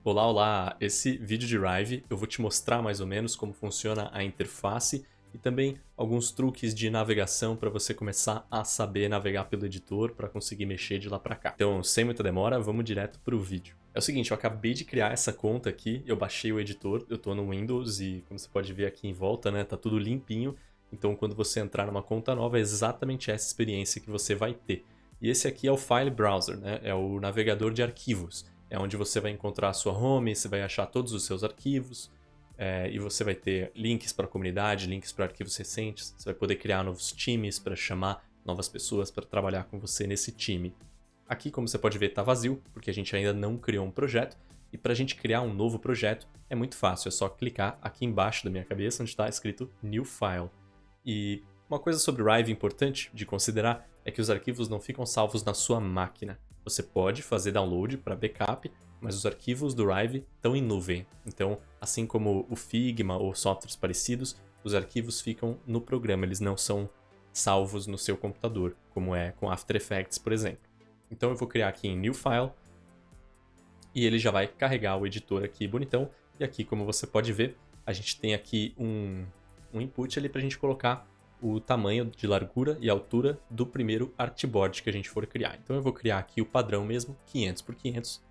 Olá, olá! Esse vídeo de Rive eu vou te mostrar mais ou menos como funciona a interface e também alguns truques de navegação para você começar a saber navegar pelo editor para conseguir mexer de lá para cá. Então, sem muita demora, vamos direto para o vídeo. É o seguinte, eu acabei de criar essa conta aqui, eu baixei o editor, eu estou no Windows e como você pode ver aqui em volta, né, tá tudo limpinho. Então, quando você entrar numa conta nova, é exatamente essa experiência que você vai ter. E esse aqui é o File Browser, né? É o navegador de arquivos. É onde você vai encontrar a sua home, você vai achar todos os seus arquivos, e você vai ter links para a comunidade, links para arquivos recentes, você vai poder criar novos times para chamar novas pessoas para trabalhar com você nesse time. Aqui, como você pode ver, está vazio, porque a gente ainda não criou um projeto, e para a gente criar um novo projeto é muito fácil, é só clicar aqui embaixo da minha cabeça onde está escrito New File. E uma coisa sobre Rive importante de considerar é que os arquivos não ficam salvos na sua máquina. Você pode fazer download para backup, mas os arquivos do Rive estão em nuvem. Então, assim como o Figma ou softwares parecidos, os arquivos ficam no programa, eles não são salvos no seu computador, como é com After Effects, por exemplo. Então eu vou criar aqui em New File, e ele já vai carregar o editor aqui bonitão. E aqui, como você pode ver, a gente tem aqui um input ali para a gente colocar o tamanho de largura e altura do primeiro artboard que a gente for criar. Então eu vou criar aqui o padrão mesmo, 500 por 500,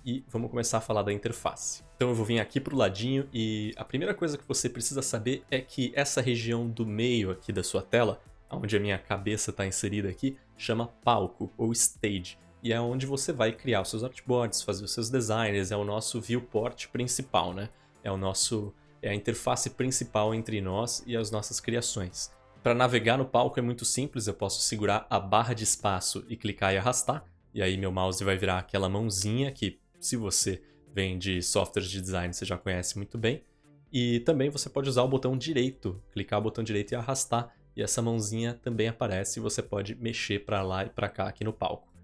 e vamos começar a falar da interface. Então eu vou vir aqui para o ladinho e a primeira coisa que você precisa saber é que essa região do meio aqui da sua tela, onde a minha cabeça está inserida aqui, chama palco ou stage. E é onde você vai criar os seus artboards, fazer os seus designs, é o nosso viewport principal, né? É a interface principal entre nós e as nossas criações. Para navegar no palco é muito simples, eu posso segurar a barra de espaço e clicar e arrastar, e aí meu mouse vai virar aquela mãozinha que, se você vem de softwares de design, você já conhece muito bem. E também você pode usar o botão direito, clicar o botão direito e arrastar, e essa mãozinha também aparece e você pode mexer para lá e para cá aqui no palco.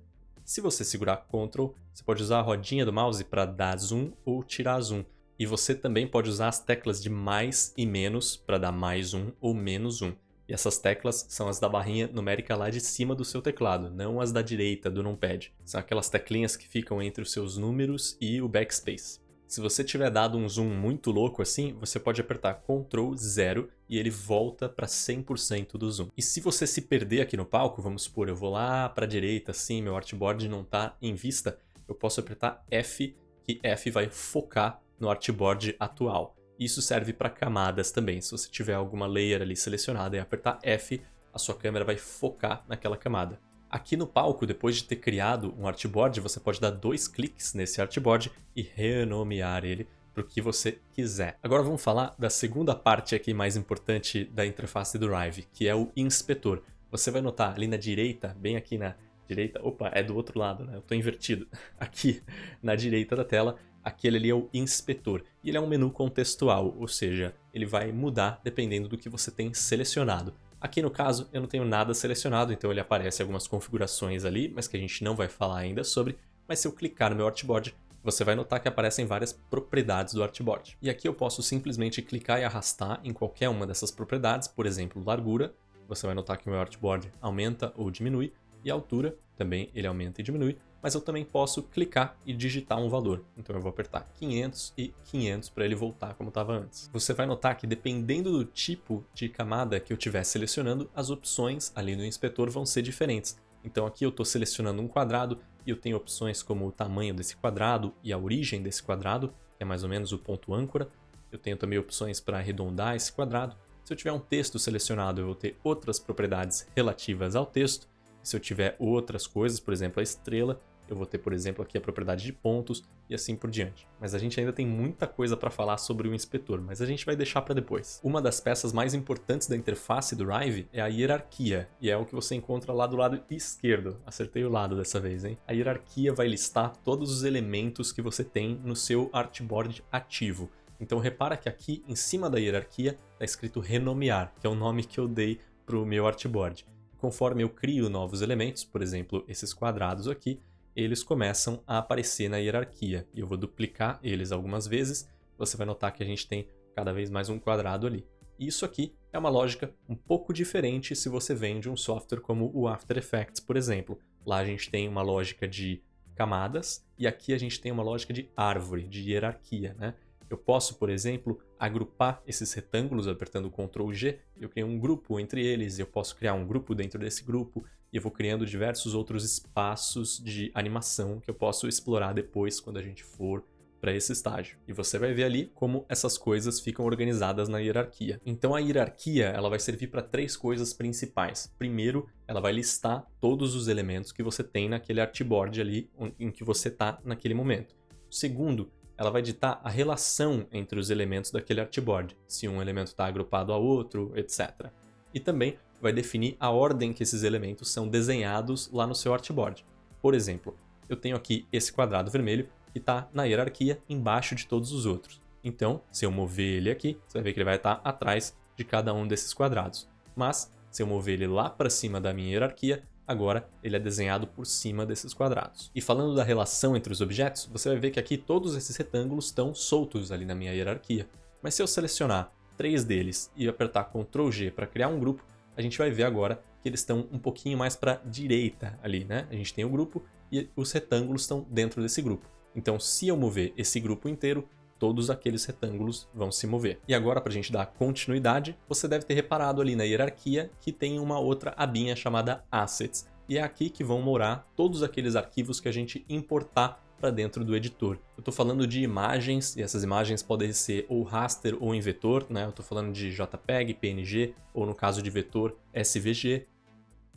Se você segurar Ctrl, você pode usar a rodinha do mouse para dar zoom ou tirar zoom. E você também pode usar as teclas de mais e menos para dar mais um ou menos um. E essas teclas são as da barrinha numérica lá de cima do seu teclado, não as da direita do numpad. São aquelas teclinhas que ficam entre os seus números e o backspace. Se você tiver dado um zoom muito louco assim, você pode apertar Ctrl 0 e ele volta para 100% do zoom. E se você se perder aqui no palco, vamos supor, eu vou lá para a direita assim, meu artboard não está em vista, eu posso apertar F, que F vai focar no artboard atual. Isso serve para camadas também. Se você tiver alguma layer ali selecionada e apertar F, a sua câmera vai focar naquela camada. Aqui no palco, depois de ter criado um artboard, você pode dar 2 cliques nesse artboard e renomear ele para o que você quiser. Agora vamos falar da segunda parte aqui mais importante da interface do Rive, que é o inspetor. Você vai notar ali na direita, bem aqui na direita, opa, é do outro lado, né? Eu estou invertido. Aqui na direita da tela, aquele ali é o inspetor. E ele é um menu contextual, ou seja, ele vai mudar dependendo do que você tem selecionado. Aqui no caso, eu não tenho nada selecionado, então ele aparece algumas configurações ali, mas que a gente não vai falar ainda sobre. Mas se eu clicar no meu artboard, você vai notar que aparecem várias propriedades do artboard. E aqui eu posso simplesmente clicar e arrastar em qualquer uma dessas propriedades, por exemplo, largura. Você vai notar que o meu artboard aumenta ou diminui, e a altura também ele aumenta e diminui. Mas eu também posso clicar e digitar um valor. Então eu vou apertar 500 e 500 para ele voltar como estava antes. Você vai notar que dependendo do tipo de camada que eu estiver selecionando, as opções ali no inspetor vão ser diferentes. Então aqui eu estou selecionando um quadrado e eu tenho opções como o tamanho desse quadrado e a origem desse quadrado, que é mais ou menos o ponto âncora. Eu tenho também opções para arredondar esse quadrado. Se eu tiver um texto selecionado, eu vou ter outras propriedades relativas ao texto. Se eu tiver outras coisas, por exemplo, a estrela, eu vou ter, por exemplo, aqui a propriedade de pontos e assim por diante. Mas a gente ainda tem muita coisa para falar sobre o inspetor, mas a gente vai deixar para depois. Uma das peças mais importantes da interface do Rive é a hierarquia, e é o que você encontra lá do lado esquerdo. Acertei o lado dessa vez, hein? A hierarquia vai listar todos os elementos que você tem no seu artboard ativo. Então repara que aqui em cima da hierarquia está escrito renomear, que é o nome que eu dei para o meu artboard. Conforme eu crio novos elementos, por exemplo, esses quadrados aqui, eles começam a aparecer na hierarquia. E eu vou duplicar eles algumas vezes, você vai notar que a gente tem cada vez mais um quadrado ali. E isso aqui é uma lógica um pouco diferente se você vem de um software como o After Effects, por exemplo. Lá a gente tem uma lógica de camadas, e aqui a gente tem uma lógica de árvore, de hierarquia, né? Eu posso, por exemplo, agrupar esses retângulos apertando Ctrl G, eu crio um grupo entre eles, eu posso criar um grupo dentro desse grupo, e eu vou criando diversos outros espaços de animação que eu posso explorar depois quando a gente for para esse estágio. E você vai ver ali como essas coisas ficam organizadas na hierarquia. Então a hierarquia ela vai servir para 3 coisas principais. Primeiro, ela vai listar todos os elementos que você tem naquele artboard ali em que você está naquele momento. Segundo, ela vai ditar a relação entre os elementos daquele artboard, se um elemento está agrupado a outro, etc. E também vai definir a ordem que esses elementos são desenhados lá no seu artboard. Por exemplo, eu tenho aqui esse quadrado vermelho que está na hierarquia embaixo de todos os outros. Então, se eu mover ele aqui, você vai ver que ele vai estar atrás de cada um desses quadrados. Mas, se eu mover ele lá para cima da minha hierarquia, agora ele é desenhado por cima desses quadrados. E falando da relação entre os objetos, você vai ver que aqui todos esses retângulos estão soltos ali na minha hierarquia. Mas se eu selecionar 3 deles e apertar Ctrl G para criar um grupo, a gente vai ver agora que eles estão um pouquinho mais para a direita ali, né? A gente tem o grupo e os retângulos estão dentro desse grupo. Então, se eu mover esse grupo inteiro, todos aqueles retângulos vão se mover. E agora, para a gente dar continuidade, você deve ter reparado ali na hierarquia que tem uma outra abinha chamada Assets. E é aqui que vão morar todos aqueles arquivos que a gente importar para dentro do editor. Eu estou falando de imagens, e essas imagens podem ser ou raster ou em vetor, né? Eu estou falando de JPEG, PNG, ou no caso de vetor, SVG.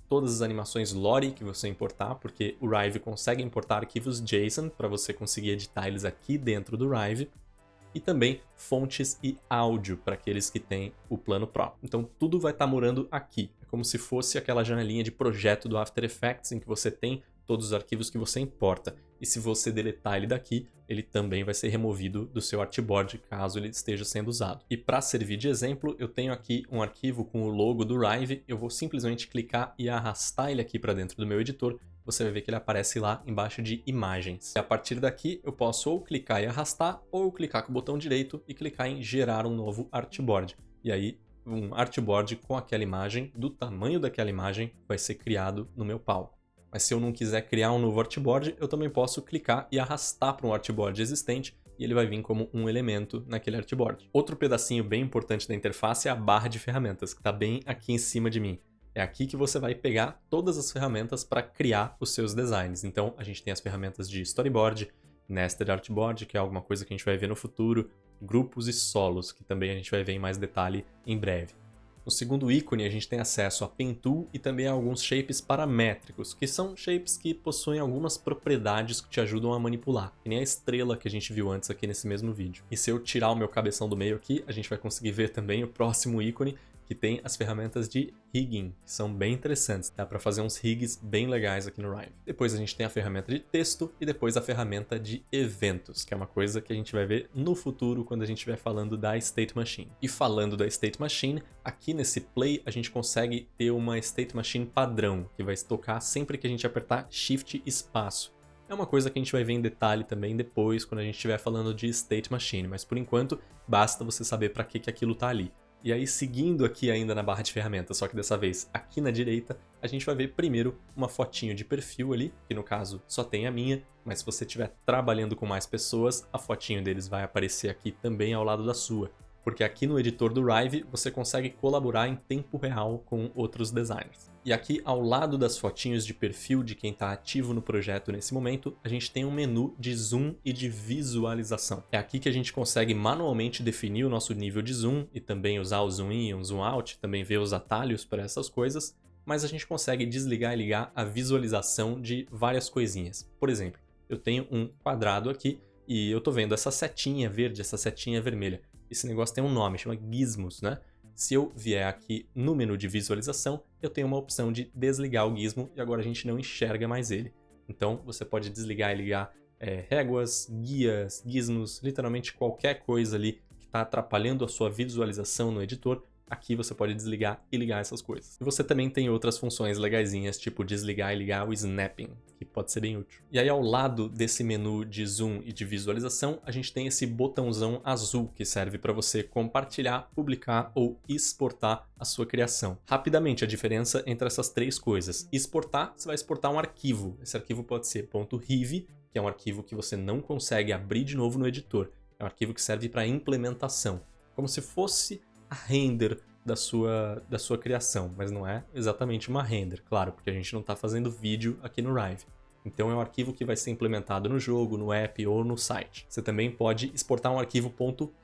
Todas as animações Lorry que você importar, porque o Rive consegue importar arquivos JSON para você conseguir editar eles aqui dentro do Rive, e também fontes e áudio para aqueles que têm o plano Pro. Então tudo vai estar morando aqui. É como se fosse aquela janelinha de projeto do After Effects em que você tem todos os arquivos que você importa. E se você deletar ele daqui, ele também vai ser removido do seu artboard, caso ele esteja sendo usado. E para servir de exemplo, eu tenho aqui um arquivo com o logo do Rive, eu vou simplesmente clicar e arrastar ele aqui para dentro do meu editor, você vai ver que ele aparece lá embaixo de imagens. E a partir daqui, eu posso ou clicar e arrastar, ou clicar com o botão direito e clicar em gerar um novo artboard. E aí, um artboard com aquela imagem, do tamanho daquela imagem, vai ser criado no meu palco. Mas se eu não quiser criar um novo artboard, eu também posso clicar e arrastar para um artboard existente e ele vai vir como um elemento naquele artboard. Outro pedacinho bem importante da interface é a barra de ferramentas, que está bem aqui em cima de mim. É aqui que você vai pegar todas as ferramentas para criar os seus designs. Então, a gente tem as ferramentas de storyboard, nested artboard, que é alguma coisa que a gente vai ver no futuro, grupos e solos, que também a gente vai ver em mais detalhe em breve. No segundo ícone, a gente tem acesso a Pen Tool e também a alguns shapes paramétricos, que são shapes que possuem algumas propriedades que te ajudam a manipular, que nem a estrela que a gente viu antes aqui nesse mesmo vídeo. E se eu tirar o meu cabeção do meio aqui, a gente vai conseguir ver também o próximo ícone, que tem as ferramentas de rigging, que são bem interessantes. Dá para fazer uns rigs bem legais aqui no Rive. Depois a gente tem a ferramenta de texto e depois a ferramenta de eventos, que é uma coisa que a gente vai ver no futuro quando a gente estiver falando da State Machine. E falando da State Machine, aqui nesse Play a gente consegue ter uma State Machine padrão, que vai tocar sempre que a gente apertar Shift espaço. É uma coisa que a gente vai ver em detalhe também depois, quando a gente estiver falando de State Machine, mas por enquanto basta você saber para que aquilo está ali. E aí, seguindo aqui ainda na barra de ferramentas, só que dessa vez aqui na direita, a gente vai ver primeiro uma fotinho de perfil ali, que no caso só tem a minha, mas se você estiver trabalhando com mais pessoas, a fotinho deles vai aparecer aqui também ao lado da sua. Porque aqui no editor do Rive você consegue colaborar em tempo real com outros designers. E aqui ao lado das fotinhos de perfil de quem está ativo no projeto nesse momento, a gente tem um menu de zoom e de visualização. É aqui que a gente consegue manualmente definir o nosso nível de zoom e também usar o zoom in e o zoom out, também ver os atalhos para essas coisas, mas a gente consegue desligar e ligar a visualização de várias coisinhas. Por exemplo, eu tenho um quadrado aqui e eu estou vendo essa setinha verde, essa setinha vermelha. Esse negócio tem um nome, chama gizmos, né? Se eu vier aqui no menu de visualização, eu tenho uma opção de desligar o gizmo e agora a gente não enxerga mais ele. Então você pode desligar e ligar réguas, guias, gizmos, literalmente qualquer coisa ali que está atrapalhando a sua visualização no editor. Aqui você pode desligar e ligar essas coisas. E você também tem outras funções legaisinhas, tipo desligar e ligar o snapping, que pode ser bem útil. E aí ao lado desse menu de zoom e de visualização, a gente tem esse botãozão azul que serve para você compartilhar, publicar ou exportar a sua criação. Rapidamente, a diferença entre essas três coisas. Exportar, você vai exportar um arquivo. Esse arquivo pode ser .riv, que é um arquivo que você não consegue abrir de novo no editor. É um arquivo que serve para implementação, como se fosse a render da sua criação, mas não é exatamente uma render, claro, porque a gente não está fazendo vídeo aqui no Rive. Então é um arquivo que vai ser implementado no jogo, no app ou no site. Você também pode exportar um arquivo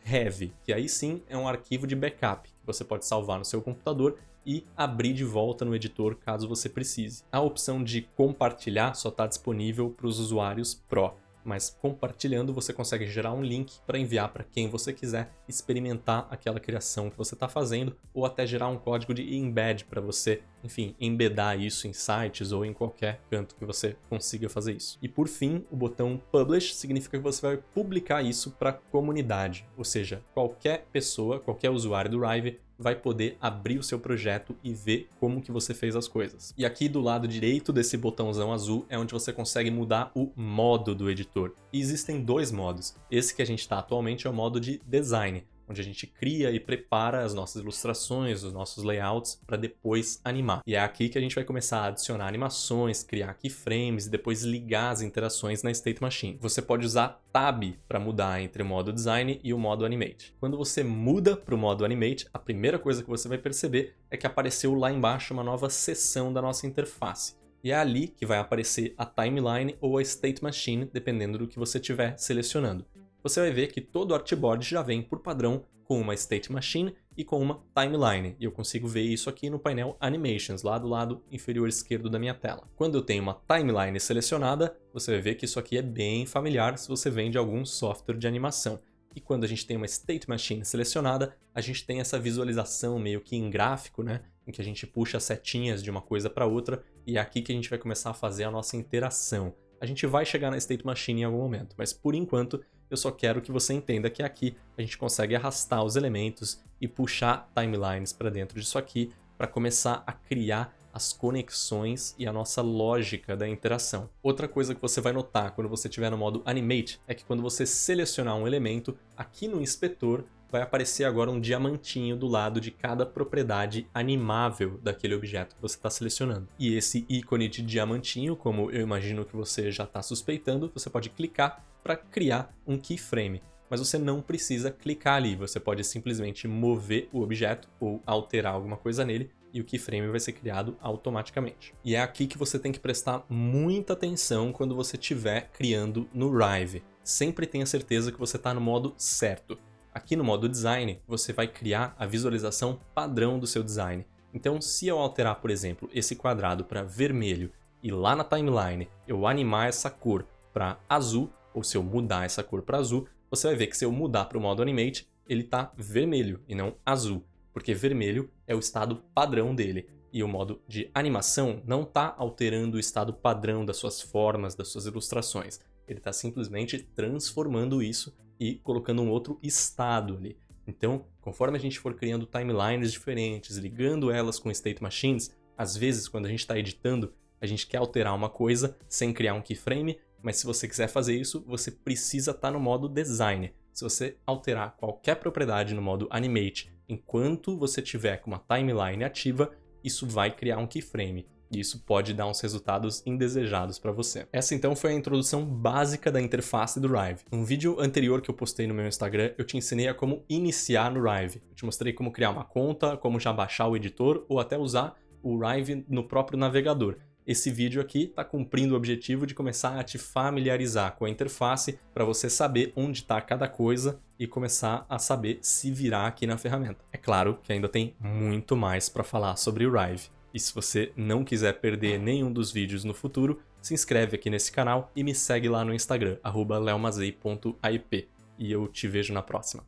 .rev, que aí sim é um arquivo de backup, que você pode salvar no seu computador e abrir de volta no editor caso você precise. A opção de compartilhar só está disponível para os usuários Pro, mas compartilhando você consegue gerar um link para enviar para quem você quiser experimentar aquela criação que você está fazendo, ou até gerar um código de embed para você, enfim, embedar isso em sites ou em qualquer canto que você consiga fazer isso. E por fim, o botão Publish significa que você vai publicar isso para a comunidade, ou seja, qualquer pessoa, qualquer usuário do Rive vai poder abrir o seu projeto e ver como que você fez as coisas. E aqui do lado direito desse botãozão azul é onde você consegue mudar o modo do editor. E existem dois modos. Esse que a gente está atualmente é o modo de design, onde a gente cria e prepara as nossas ilustrações, os nossos layouts para depois animar. E é aqui que a gente vai começar a adicionar animações, criar keyframes e depois ligar as interações na State Machine. Você pode usar Tab para mudar entre o modo Design e o modo Animate. Quando você muda para o modo Animate, a primeira coisa que você vai perceber é que apareceu lá embaixo uma nova seção da nossa interface. E é ali que vai aparecer a Timeline ou a State Machine, dependendo do que você estiver selecionando. Você vai ver que todo o artboard já vem por padrão com uma State Machine e com uma Timeline. E eu consigo ver isso aqui no painel Animations, lá do lado inferior esquerdo da minha tela. Quando eu tenho uma Timeline selecionada, você vai ver que isso aqui é bem familiar se você vem de algum software de animação. E quando a gente tem uma State Machine selecionada, a gente tem essa visualização meio que em gráfico, né? Em que a gente puxa setinhas de uma coisa para outra e é aqui que a gente vai começar a fazer a nossa interação. A gente vai chegar na State Machine em algum momento, mas por enquanto eu só quero que você entenda que aqui a gente consegue arrastar os elementos e puxar timelines para dentro disso aqui para começar a criar as conexões e a nossa lógica da interação. Outra coisa que você vai notar quando você estiver no modo Animate é que quando você selecionar um elemento, aqui no inspetor vai aparecer agora um diamantinho do lado de cada propriedade animável daquele objeto que você está selecionando. E esse ícone de diamantinho, como eu imagino que você já está suspeitando, você pode clicar para criar um keyframe. Mas você não precisa clicar ali, você pode simplesmente mover o objeto ou alterar alguma coisa nele e o keyframe vai ser criado automaticamente. E é aqui que você tem que prestar muita atenção quando você estiver criando no Rive. Sempre tenha certeza que você está no modo certo. Aqui no modo Design, você vai criar a visualização padrão do seu design. Então, se eu alterar, por exemplo, esse quadrado para vermelho e lá na timeline eu animar essa cor para azul, ou se eu mudar essa cor para azul, você vai ver que se eu mudar para o modo Animate, ele está vermelho e não azul, porque vermelho é o estado padrão dele. E o modo de animação não está alterando o estado padrão das suas formas, das suas ilustrações. Ele está simplesmente transformando isso e colocando um outro estado ali. Então, conforme a gente for criando timelines diferentes, ligando elas com state machines, às vezes quando a gente está editando, a gente quer alterar uma coisa sem criar um keyframe, mas se você quiser fazer isso, você precisa estar no modo design. Se você alterar qualquer propriedade no modo animate enquanto você tiver com uma timeline ativa, isso vai criar um keyframe. E isso pode dar uns resultados indesejados para você. Essa então foi a introdução básica da interface do Rive. Num vídeo anterior que eu postei no meu Instagram, eu te ensinei a como iniciar no Rive. Eu te mostrei como criar uma conta, como já baixar o editor ou até usar o Rive no próprio navegador. Esse vídeo aqui está cumprindo o objetivo de começar a te familiarizar com a interface para você saber onde está cada coisa e começar a saber se virar aqui na ferramenta. É claro que ainda tem muito mais para falar sobre o Rive. E se você não quiser perder nenhum dos vídeos no futuro, se inscreve aqui nesse canal e me segue lá no Instagram, @leomazei.aip. E eu te vejo na próxima.